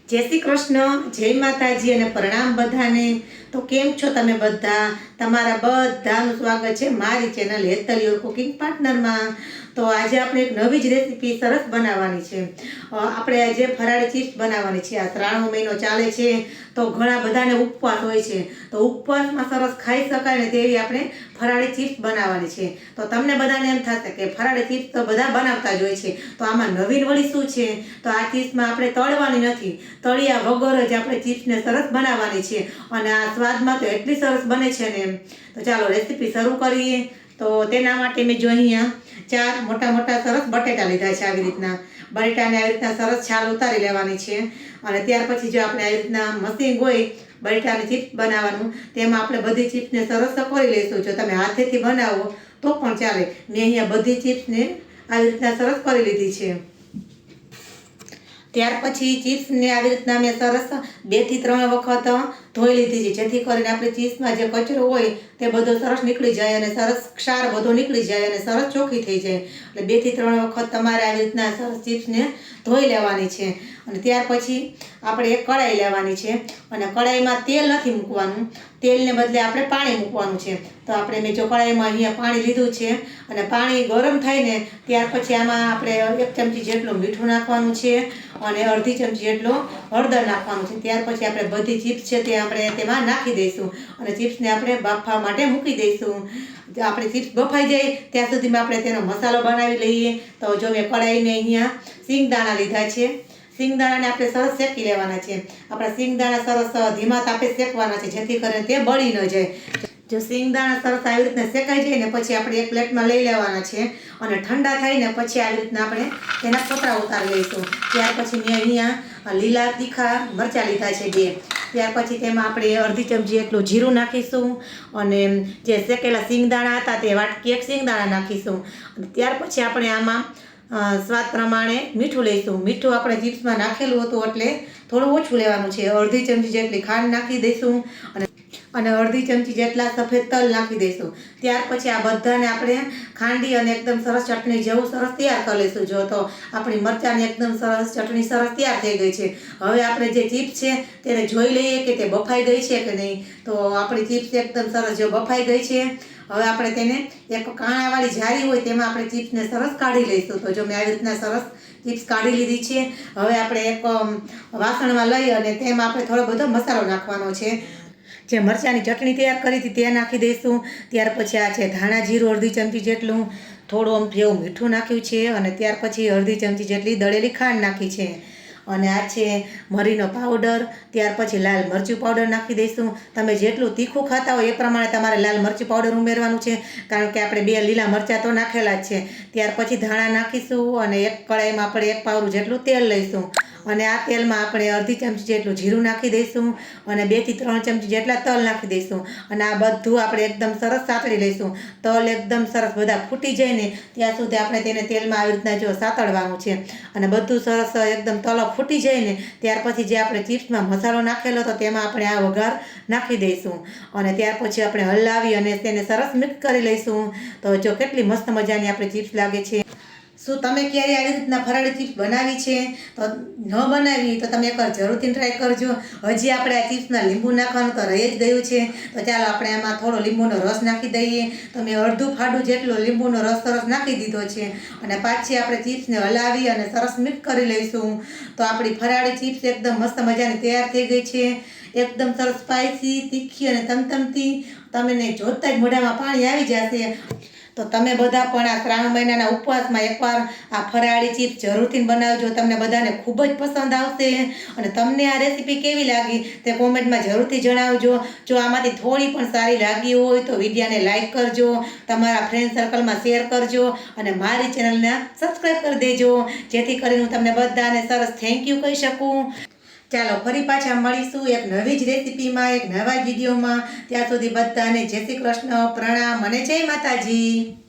जय श्री कृष्ण, जय माताजी અને પ્રણામ બધાને। તો કેમ છો તમે બધા? તમારા બધાનું સ્વાગત છે મારી ચેનલ હેતલ યોર કુકિંગ પાર્ટનરમાં। તો આજે આપણે એક નવી જ રેસીપી સરસ બનાવવાની છે। આપણે આજે ફરાળી ચિપ્સ બનાવવાની છે। આ શ્રાવણ મહિનો ચાલે છે તો ઘણા બધાને ઉપવાસ હોય છે, તો ઉપવાસમાં સરસ ખાઈ શકાય ને તેવી આપણે ફરાળી ચિપ્સ બનાવવાની છે। તો તમને બધાને એમ થશે કે ફરાળી ચિપ્સ તો બધા બનાવતા જ હોય છે, તો આમાં નવીન વળી શું છે? તો આ ચિપ્સમાં આપણે તળવાની નથી, તળિયા વગર જ આપણે ચિપ્સને સરસ બનાવવાની છે અને આ સ્વાદમાં તો એટલી સરસ બને છે ને। તો ચાલો રેસીપી શરૂ કરીએ। તો તેના માટે મેં જો અહીંયા 4 મોટા મોટા સરસ બટેટા લીધા છે। આવી રીતના બટેટાને આવી રીતના સરસ છાલ ઉતારી લેવાની છે અને ત્યાર પછી જો આપણે આવી રીતના મશીન હોય બટેટાની ચિપ્સ બનાવવાનું, તેમાં આપણે બધી ચિપ્સને સરસ કરી લઈશું। જો તમે હાથેથી બનાવો તો પણ ચાલે। મેં અહીંયા બધી ચિપ્સને આવી રીતના સરસ કરી લીધી છે। ત્યાર પછી ચિપ્સને આવી રીતના મેં સરસ 2 થી 3 વખત ધોઈ લીધી છે, જેથી કરીને આપણી ચિપ્સમાં જે કચરો હોય તે બધો સરસ નીકળી જાય અને સરસ ક્ષાર બધો નીકળી જાય અને સરસ ચોખ્ખી થઈ જાય। એટલે 2 થી 3 વખત તમારે આવી રીતના સરસ ચિપ્સને ધોઈ લેવાની છે। અને ત્યાર પછી આપણે એક કઢાઈ લેવાની છે અને કઢાઈમાં તેલ નથી મૂકવાનું, તેલને બદલે આપણે પાણી મૂકવાનું છે। તો આપણે મેં જો કઢાઈમાં અહીંયા પાણી લીધું છે અને પાણી ગરમ થાય ને ત્યાર પછી આમાં આપણે 1 ચમચી જેટલું મીઠું નાખવાનું છે અને અડધી ચમચી જેટલો હળદર નાખવાનું છે। ત્યાર પછી આપણે બધી ચિપ્સ છે તે આપણે તેમાં નાખી દઈશું અને ચિપ્સને આપણે બાફવા માટે મૂકી દઈશું। આપણે ચિપ્સ બફાઈ જાય ત્યાં સુધીમાં આપણે તેનો મસાલો બનાવી લઈએ। તો જો મેં કઢાઈને અહીંયા સિંગદાણા લીધા છે, સિંગદાણાને આપણે સરસ શેકી લેવાના છે। આપણા સિંગદાણા સરસ ધીમા તાપે શેકવાના છે, જેથી કરીને તે બળી ન જાય। જો સિંગદાણા સરસ આવી રીતના શેકાઈ જાય ને પછી આપણે એક પ્લેટમાં લઈ લેવાના છે અને ઠંડા થાય ને પછી આવી રીતના આપણે તેના ફોતરા ઉતારી લઈશું। ત્યાર પછી મેં અહીંયા લીલા તીખા મરચાં લીધા છે 2। ત્યાર પછી તેમાં આપણે અડધી ચમચી એટલું જીરું નાખીશું અને જે શેકેલા સિંગદાણા હતા તે વાટકી 1 સિંગદાણા નાખીશું અને ત્યાર પછી આપણે આમાં સ્વાદ પ્રમાણે મીઠું લઈશું। મીઠું આપણે ચિપ્સમાં નાખેલું હતું એટલે થોડું ઓછું લેવાનું છે। અડધી ચમચી જેટલી ખાંડ નાખી દઈશું અને અડધી ચમચી જેટલા સફેદ તલ નાખી દઈશું। ત્યાર પછી આ બધાને આપણે ખાંડી અને એકદમ સરસ ચટણી જેવું સરસ તૈયાર કરી લઈશું। જો તો આપણી મરચાંની એકદમ સરસ ચટણી સરસ તૈયાર થઈ ગઈ છે। હવે આપણે જે ચિપ્સ છે તેને જોઈ લઈએ કે તે બફાઈ ગઈ છે કે નહીં। તો આપણી ચિપ્સ એકદમ સરસ જો બફાઈ ગઈ છે। હવે આપણે તેને એક કાણાવાળી જારી હોય તેમાં આપણે ચિપ્સને સરસ કાઢી લઈશું। તો જો મેં આવી રીતના સરસ ચિપ્સ કાઢી લીધી છે। હવે આપણે એક વાસણમાં લઈ અને તેમાં આપણે થોડો બધો મસાલો નાખવાનો છે। જે મરચાંની ચટણી તૈયાર કરી હતી તે નાખી દઈશું। ત્યાર પછી આ છે ધાણા જીરું અડધી ચમચી જેટલું, થોડું આમ જેવું મીઠું નાખ્યું છે અને ત્યાર પછી અડધી ચમચી જેટલી દળેલી ખાંડ નાખી છે અને આ છે મરીનો પાવડર। ત્યાર પછી લાલ મરચું પાવડર નાખી દઈશું। તમે જેટલું તીખું ખાતા હોય એ પ્રમાણે તમારે લાલ મરચું પાવડર ઉમેરવાનું છે, કારણ કે આપણે 2 લીલા મરચાં તો નાખેલા જ છે। ત્યાર પછી ધાણા નાખીશું અને એક કઢાઈમાં આપણે 1 પાવડું જેટલું તેલ લઈશું અને આ તેલમાં આપણે અડધી ચમચી જેટલું જીરું નાખી દઈશું અને 2 થી 3 ચમચી જેટલા તલ નાખી દઈશું અને આ બધું આપણે એકદમ સરસ સાતળી લઈશું। તલ એકદમ સરસ બધા ફૂટી જાય ને ત્યાં સુધી આપણે તેને તેલમાં આવી રીતના જો સાતળવાનું છે અને બધું સરસ એકદમ તલ ફૂટી જાય ને ત્યાર પછી જે આપણે ચિપ્સમાં મસાલો નાખેલો હતો તેમાં આપણે આ વઘાર નાખી દઈશું અને ત્યાર પછી આપણે હલાવી અને તેને સરસ મિક્સ કરી લઈશું। તો જો કેટલી મસ્ત મજાની આપણે ચિપ્સ લાગે છે। શું તમે ક્યારે આવી રીતના ફરાળી ચિપ્સ બનાવી છે? તો ન બનાવી તો તમે એકવાર જરૂરથી ટ્રાય કરજો। હજી આપણે આ ચિપ્સમાં લીંબુ નાખવાનું તો રહી જ ગયું છે, તો ચાલો આપણે આમાં થોડો લીંબુનો રસ નાખી દઈએ। તો મેં અડધું ફાડું જેટલો લીંબુનો રસ સરસ નાખી દીધો છે અને પાછી આપણે ચિપ્સને હલાવી અને સરસ મિક્સ કરી લઈશું। તો આપણી ફરાળી ચિપ્સ એકદમ મસ્ત મજાની તૈયાર થઈ ગઈ છે, એકદમ સરસ સ્પાઇસી, તીખી અને તમતમતી। તમને જોતા જ મોઢામાં પાણી આવી જશે। તો તમે બધા પણ આ શ્રાવણ મહિનાના ઉપવાસમાં એકવાર આ ફરાળી ચિપ્સ જરૂરથી બનાવજો, તમને બધાને ખૂબ જ પસંદ આવશે। અને તમને આ રેસીપી કેવી લાગી તે કોમેન્ટમાં જરૂરથી જણાવજો। જો આમાંથી થોડી પણ સારી લાગી હોય તો વિડીયોને લાઈક કરજો, તમારા ફ્રેન્ડ સર્કલમાં શેર કરજો અને મારી ચેનલને સબસ્ક્રાઈબ કરી દેજો, જેથી કરીને હું તમને બધાને સરસ થેન્ક યુ કહી શકું। ચાલો ફરી પાછા મળીશું એક નવી જ રેસીપીમાં, એક નવા વિડીયોમાં। ત્યાં સુધી બધાને જય શ્રી કૃષ્ણ, પ્રણામ અને જય માતાજી।